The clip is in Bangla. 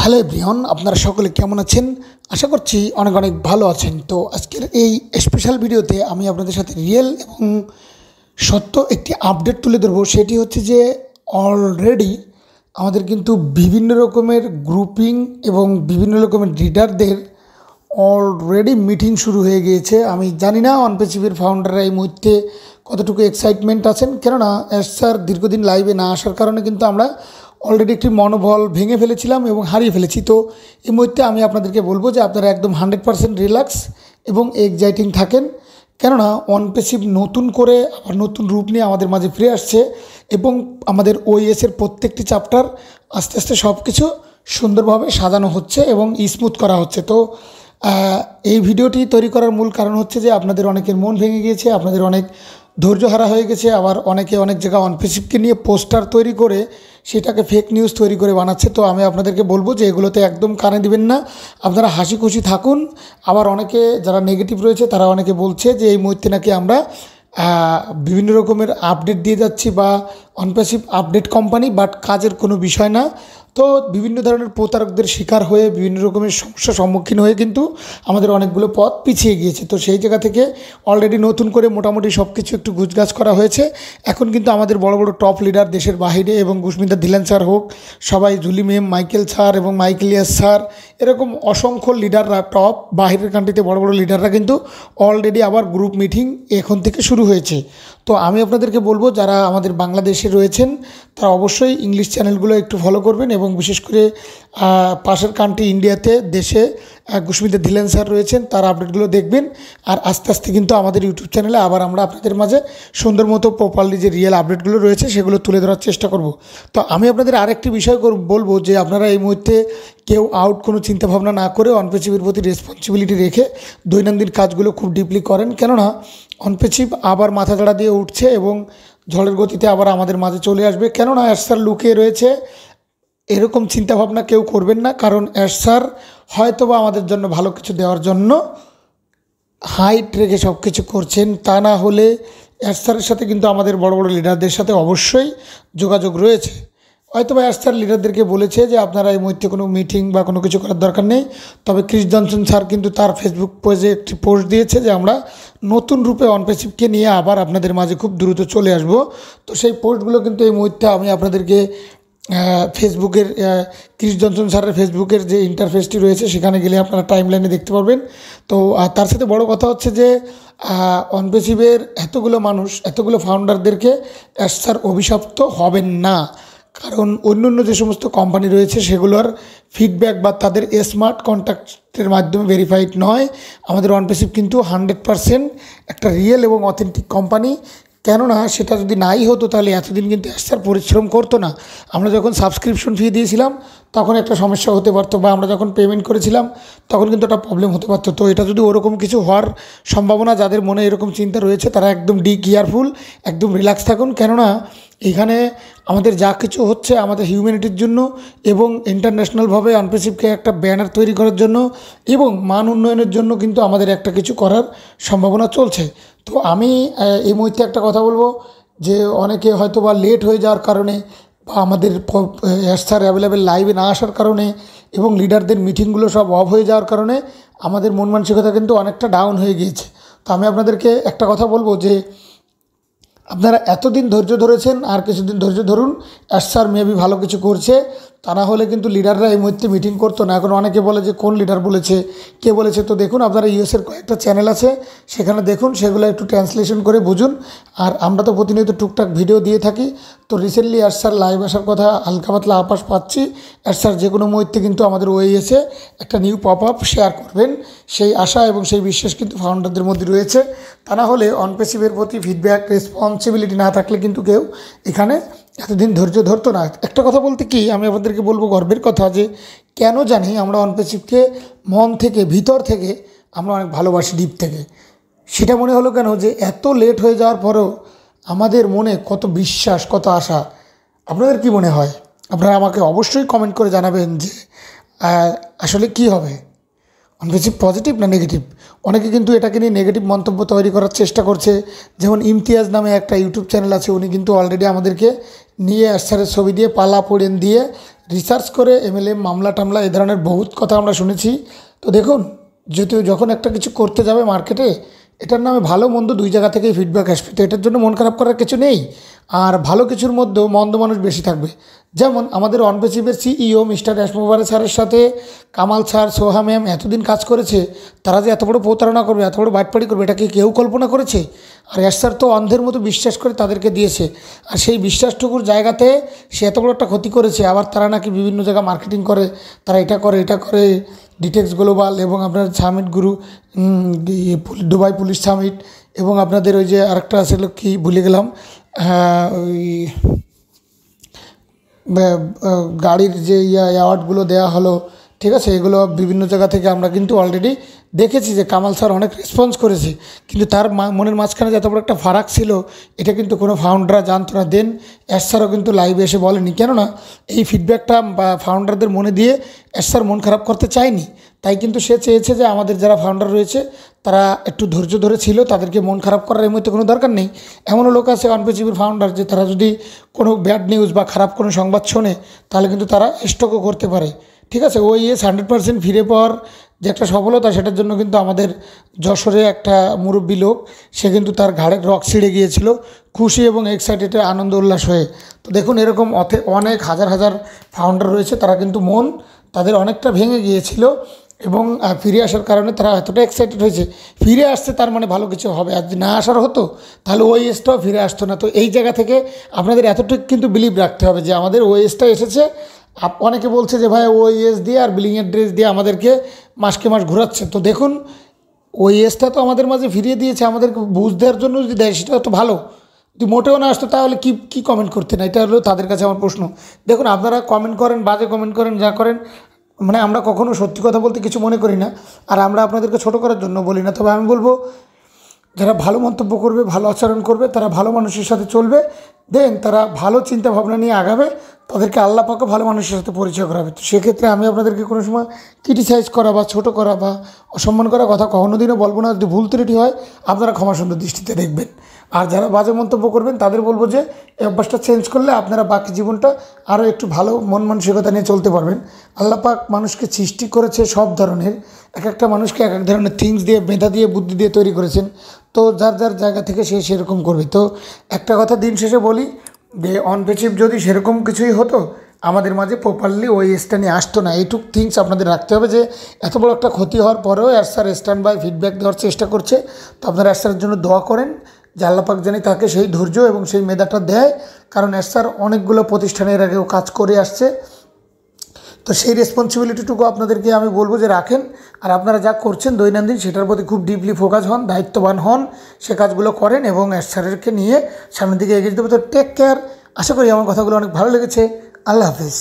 হ্যালো এভরিওয়ান, আপনারা সকলে কেমন আছেন? আশা করছি অনেক অনেক ভালো আছেন। তো আজকের এই স্পেশাল ভিডিওতে আমি আপনাদের সাথে রিয়েল এবং সত্য একটি আপডেট তুলে ধরবো। সেটি হচ্ছে যে অলরেডি আমাদের কিন্তু বিভিন্ন রকমের গ্রুপিং এবং বিভিন্ন রকমের লিডারদের অলরেডি মিটিং শুরু হয়ে গিয়েছে। আমি জানি না অনপেসিভের ফাউন্ডাররা এই মুহূর্তে কতটুকু এক্সাইটমেন্ট আছেন, কেননা স্যার দীর্ঘদিন লাইভে না আসার কারণে কিন্তু আমরা অলরেডি একটি মনোবল ভেঙে ফেলেছিলাম এবং হারিয়ে ফেলেছি। তো এই মুহূর্তে আমি আপনাদেরকে বলবো যে আপনারা একদম 100% রিল্যাক্স এবং এক্সাইটিং থাকেন, কেননা অনপেসিভ নতুন করে আবার নতুন রূপ নিয়ে আমাদের মাঝে ফিরে আসছে এবং আমাদের ওএসের প্রত্যেকটি চ্যাপ্টার আস্তে আস্তে সব কিছু সুন্দরভাবে সাজানো হচ্ছে এবং স্মুথ করা হচ্ছে। তো এই ভিডিওটি তৈরি করার মূল কারণ হচ্ছে যে আপনাদের অনেকের মন ভেঙে গিয়েছে, আপনাদের অনেক ধৈর্য হারা হয়ে গেছে, আবার অনেকে অনেক জায়গায় অনপেসিভকে নিয়ে পোস্টার তৈরি করে সেটাকে ফেক নিউজ তৈরি করে বানাচ্ছে। তো আমি আপনাদেরকে বলবো যে এগুলোতে একদম কানে দিবেন না, আপনারা হাসি খুশি থাকুন। আবার অনেকে যারা নেগেটিভ রয়েছে তারা অনেকে বলছে যে এই মুহূর্তে নাকি আমরা বিভিন্ন রকমের আপডেট দিয়ে যাচ্ছি বা অনপেসিভ আপডেট কোম্পানি, বাট কাজের কোনো বিষয় না। তো বিভিন্ন ধরনের প্রতারকদের শিকার হয়ে বিভিন্ন রকমের সমস্যার সম্মুখীন হয়ে কিন্তু আমাদের অনেকগুলো পথ পিছিয়ে গিয়েছে। তো সেই জায়গা থেকে অলরেডি নতুন করে মোটামুটি সব কিছু একটু গুছগাছ করা হয়েছে। এখন কিন্তু আমাদের বড় বড় টপ লিডার দেশের বাহিরে এবং গুশমিতা ধিলান স্যার হোক, সবাই জুলি মেম, মাইকেল স্যার এবং মাইকেল ইয়াস স্যার, এরকম অসংখ্য লিডাররা টপ বাহিরের কান্ট্রিতে বড় বড় লিডাররা কিন্তু অলরেডি আবার গ্রুপ মিটিং এখন থেকে শুরু হয়েছে। তো আমি আপনাদেরকে বলবো যারা আমাদের বাংলাদেশে রয়েছেন তারা অবশ্যই ইংলিশ চ্যানেলগুলো একটু ফলো করবেন এবং বিশেষ করে পাশের কান্ট্রি ইন্ডিয়াতে দেশে গুশমিতা ধিলান স্যার রয়েছেন, তার আপডেটগুলো দেখবেন। আর আস্তে আস্তে কিন্তু আমাদের ইউটিউব চ্যানেলে আবার আমরা আপনাদের মাঝে সুন্দর মতো প্রপারলি যে রিয়েল আপডেটগুলো রয়েছে সেগুলো তুলে ধরার চেষ্টা করব। তো আমি আপনাদের আরেকটি বিষয় বলবো যে আপনারা এই মুহূর্তে কেউ আউট কোনো চিন্তাভাবনা না করে অনপেসিভের প্রতি রেসপন্সিবিলিটি রেখে দৈনন্দিন কাজগুলো খুব ডিপলি করেন, কেননা অনপেসিভ আবার মাথা চাড়া দিয়ে উঠছে এবং ঝড়ের গতিতে আবার আমাদের মাঝে চলে আসবে। কেননা স্যার লুকিয়ে রয়েছে, এরকম চিন্তাভাবনা কেউ করবেন না। কারণ স্যার হয়তো বা আমাদের জন্য ভালো কিছু দেওয়ার জন্য হাইট রেখে সব কিছু করছেন, তা না হলে স্যারের সাথে কিন্তু আমাদের বড় বড় লিডারদের সাথে অবশ্যই যোগাযোগ রয়েছে। হয়তো বা স্যার লিডারদেরকে বলেছে যে আপনারা এই মুহূর্তে কোনো মিটিং বা কোনো কিছু করার দরকার নেই। তবে ক্রিস জনসন স্যার কিন্তু তার ফেসবুক পেজে একটি পোস্ট দিয়েছে যে আমরা নতুন রূপে অনপেসিভকে নিয়ে আবার আপনাদের মাঝে খুব দ্রুত চলে আসব। তো সেই পোস্টগুলো কিন্তু এই মুহূর্তে আমি আপনাদেরকে ফেসবুকের ক্রিস জনসন স্যারের ফেসবুকের যে ইন্টারফেসটি রয়েছে সেখানে গেলে আপনারা টাইম লাইনে দেখতে পারবেন। তো তার সাথে বড় কথা হচ্ছে যে অনপেসিভের এতগুলো মানুষ, এতগুলো ফাউন্ডারদেরকে স্যার অভিশপ্ত হবেন না, কারণ অন্য অন্য যে সমস্ত কোম্পানি রয়েছে সেগুলোর ফিডব্যাক বা তাদের স্মার্ট কন্ট্যাক্টের মাধ্যমে ভেরিফাইড নয়। আমাদের অনপেসিভ কিন্তু 100% একটা রিয়েল এবং অথেন্টিক কোম্পানি। কেননা সেটা যদি নাই হতো তাহলে এতদিন কিন্তু স্যার পরিশ্রম করতো না। আমরা যখন সাবস্ক্রিপশন ফি দিয়েছিলাম তখন একটা সমস্যা হতে পারতো, বা আমরা যখন পেমেন্ট করেছিলাম তখন কিন্তু একটা প্রবলেম হতে পারতো। তো এটা যদি ওরকম কিছু হওয়ার সম্ভাবনা যাদের মনে এরকম চিন্তা রয়েছে তারা একদম কেয়ারফুল, একদম রিল্যাক্স থাকুন। কেননা এখানে আমাদের যা কিছু হচ্ছে আমাদের হিউম্যানিটির জন্য এবং ইন্টারন্যাশনালভাবে অনপেসিভকে একটা ব্যানার তৈরি করার জন্য এবং মান উন্নয়নের জন্য কিন্তু আমাদের একটা কিছু করার সম্ভাবনা চলছে। তো আমি এই মুহূর্তে একটা কথা বলবো যে অনেকে হয়তো বা লেট হয়ে যাওয়ার কারণে বা আমাদের স্যার অ্যাভেলেবেল লাইভে না আসার কারণে এবং লিডারদের মিটিংগুলো সব অফ হয়ে যাওয়ার কারণে আমাদের মন মানসিকতা কিন্তু অনেকটা ডাউন হয়ে গিয়েছে। তো আমি আপনাদেরকে একটা কথা বলবো যে আপনারা এতদিন ধৈর্য ধরেছেন, আর কিছুদিন ধৈর্য ধরুন। স্যার মেবি ভালো কিছু করছে, তা না হলে কিন্তু লিডাররা এই মুহূর্তে মিটিং করতো না। এখন অনেকে বলে যে কোন লিডার বলেছে, কে বলেছে। তো দেখুন আপনারা ইউএসের কয়েকটা চ্যানেল আছে সেখানে দেখুন, সেগুলো একটু ট্রান্সলেশন করে বুঝুন। আর আমরা তো প্রতিনিয়ত টুকটাক ভিডিও দিয়ে থাকি। তো রিসেন্টলি স্যার লাইভ আসার কথা হালকা পাতলা আভাস পাচ্ছি। স্যার যে কোনো মুহূর্তে কিন্তু আমাদের ওএসে একটা নিউ পপ আপ শেয়ার করবেন, সেই আশা এবং সেই বিশ্বাস কিন্তু ফাউন্ডারদের মধ্যে রয়েছে। তা না হলে অনপেসিভের প্রতি ফিডব্যাক রেসপন্সিবিলিটি না থাকলে কিন্তু কেউ এখানে এতদিন ধৈর্য ধরতো না। একটা কথা বলতে কি আমি আপনাদেরকে বলবো গর্বের কথা যে কেন জানি আমরা অনপেসিভকে মন থেকে, ভিতর থেকে আমরা অনেক ভালোবাসি, ডিপ থেকে। সেটা মনে হলো কেন যে এত লেট হয়ে যাওয়ার পরেও আমাদের মনে কত বিশ্বাস, কত আশা। আপনাদের কি মনে হয়? আপনারা আমাকে অবশ্যই কমেন্ট করে জানাবেন যে আসলে কি হবে, অনপেসিভ পজিটিভ না নেগেটিভ। অনেকে কিন্তু এটাকে নিয়ে নেগেটিভ মন্তব্য তৈরি করার চেষ্টা করছে। যেমন ইমতিয়াজ নামে একটা ইউটিউব চ্যানেল আছে, উনি কিন্তু অলরেডি আমাদেরকে নিয়ে স্যারের ছবি দিয়ে পালা পড়েন দিয়ে রিসার্চ করে এমএলএ মামলা টামলা এ ধরনের বহুত কথা আমরা শুনেছি। তো দেখুন, যেহেতু যখন একটা কিছু করতে যাবে মার্কেটে, এটার নামে ভালো মন্দ দুই জায়গা থেকেই ফিডব্যাক আসবে, তো এটার জন্য মন খারাপ করার কিছু নেই। আর ভালো কিছুর মধ্যেও মন্দ মানুষ বেশি থাকবে। যেমন আমাদের অনপেসিভের সিইও মিস্টার রেশমোবারে স্যারের সাথে কামাল স্যার, সোহা ম্যাম এতদিন কাজ করেছে, তারা যে এত বড় প্রতারণা করবে, এত বড় বাটপাড়ি করবে, এটা কি কেউ কল্পনা করেছে? আর এস স্যার তো অন্ধের মতো বিশ্বাস করে তাদেরকে দিয়েছে, আর সেই বিশ্বাসটুকুর জায়গাতে সে এত বড় একটা ক্ষতি করেছে। আবার তারা নাকি বিভিন্ন জায়গায় মার্কেটিং করে, তারা এটা করে এটা করে, ডিটেক্স গ্লোবাল এবং আপনার সামিট গুরু, দুবাই পুলিশ সামিট, এবং আপনাদের ওই যে আরেকটা আসলে কি ভুলে গেলাম, ওই গাড়ির যে অ্যাওয়ার্ডগুলো দেওয়া হলো, ঠিক আছে, এগুলো বিভিন্ন জায়গা থেকে আমরা কিন্তু অলরেডি দেখেছি যে কামাল স্যার অনেক রেসপন্স করেছে। কিন্তু তার মনের মাঝখানে যত বড় একটা ফারাক ছিল, এটা কিন্তু কোনো ফাউন্ডাররা জানতো না। দেন এস স্যারও কিন্তু লাইভে এসে বলেনি, কেননা এই ফিডব্যাকটা বা ফাউন্ডারদের মনে দিয়ে এস স্যার মন খারাপ করতে চায়নি। তাই কিন্তু সে চেয়েছে যে আমাদের যারা ফাউন্ডার রয়েছে তারা একটু ধৈর্য ধরে ছিল, তাদেরকে মন খারাপ করার এই মুহূর্তে কোনো দরকার নেই। এমনও লোক আছে অনপেসিভের ফাউন্ডার, যে তারা যদি কোনো ব্যাড নিউজ বা খারাপ কোনো সংবাদ শোনে, তাহলে কিন্তু তারা স্টকও করতে পারে। ঠিক আছে, ওই 100% ফিরে পাওয়ার যে একটা সফলতা, সেটার জন্য কিন্তু আমাদের যশোরে একটা মুরব্বী লোক, সে কিন্তু তার ঘাড়ের রক ছিঁড়ে গিয়েছিল খুশি এবং এক্সাইটেডে, আনন্দ উল্লাস হয়ে। তো দেখুন, এরকম অনেক হাজার হাজার ফাউন্ডার রয়েছে, তারা কিন্তু মন তাদের অনেকটা ভেঙে গিয়েছিল, এবং ফিরে আসার কারণে তারা এতটা এক্সাইটেড হয়েছে। ফিরে আসছে তার মানে ভালো কিছু হবে, আর যদি না আসার হতো তাহলে ওই এজটাও ফিরে আসতো না। তো এই জায়গা থেকে আপনাদের এতটুকু কিন্তু বিলিভ রাখতে হবে যে আমাদের ওই এজটা এসেছে। অনেকে বলছে যে ভাই ওই এজ দিয়ে আর বিলিংয়ের ড্রেস দিয়ে আমাদেরকে মাসকে মাস ঘোরাচ্ছে। তো দেখুন, ওই এজটা তো আমাদের মাঝে ফিরিয়ে দিয়েছে, আমাদেরকে বুঝ দেওয়ার জন্য যদি দেয় সেটা তো ভালো। যদি মোটেও না আসতো তাহলে কি কমেন্ট করতেন? এটা হলো তাদের কাছে আমার প্রশ্ন। দেখুন, আপনারা কমেন্ট করেন, বাজে কমেন্ট করেন, যা করেন, মানে আমরা কখনো সত্যি কথা বলতে কিছু মনে করি না, আর আমরা আপনাদেরকে ছোটো করার জন্য বলি না। তবে আমি বলবো, যারা ভালো মন্তব্য করবে, ভালো আচরণ করবে, তারা ভালো মানুষের সাথে চলবে, দেন তারা ভালো চিন্তা ভাবনা নিয়ে আগাবে, তাদেরকে আল্লাহ পাকও ভালো মানুষের সাথে পরিচয় করাবে। তো সেক্ষেত্রে আমি আপনাদেরকে কোনো সময় ক্রিটিসাইজ করা বা ছোটো করা বা অসম্মান করা কথা কোনোদিনও বলবো না। যদি ভুল ত্রুটি হয় আপনারা ক্ষমা সুন্দর দৃষ্টিতে দেখবেন। আর যারা বাজে মন্তব্য করবেন তাদের বলবো যে এই অভ্যাসটা চেঞ্জ করলে আপনারা বাকি জীবনটা আরও একটু ভালো মন মানসিকতা নিয়ে চলতে পারবেন। আল্লাহ পাক মানুষকে সৃষ্টি করেছে সব ধরনের, এক একটা মানুষকে এক এক ধরনের থিংস দিয়ে, মেধা দিয়ে, বুদ্ধি দিয়ে তৈরি করেছেন। তো যার যার জায়গা থেকে সে সেরকম করবে। তো একটা কথা দিন শেষে বলি যে অনপেসিভ যদি সেরকম কিছুই হতো, আমাদের মাঝে প্রপারলি ওই এজটা নিয়ে আসতো না। এইটুক থিংস আপনাদের রাখতে হবে যে এত বড় একটা ক্ষতি হওয়ার পরেও এস স্যার স্ট্যান্ড বাই ফিডব্যাক দেওয়ার চেষ্টা করছে। তো আপনারা এস স্যারের জন্য দোয়া করেন যে আল্লাহ পাক জানি তাকে সেই ধৈর্য এবং সেই মেধাটা দেয়, কারণ এস স্যার অনেকগুলো প্রতিষ্ঠানের আগেও কাজ করে আসছে। তো সেই রেসপন্সিবিলিটিটুকু আপনাদেরকে আমি বলবো যে রাখেন, আর আপনারা যা করছেন দৈনন্দিন সেটার প্রতি খুব ডিপলি ফোকাস হন, দায়িত্ববান হন, সে কাজগুলো করেন এবং এস স্যারকে নিয়ে সামনের দিকে এগিয়ে যেতে হবে। তো টেক কেয়ার। আশা করি আমার কথাগুলো অনেক ভালো লেগেছে। আল্লাহ হাফেজ।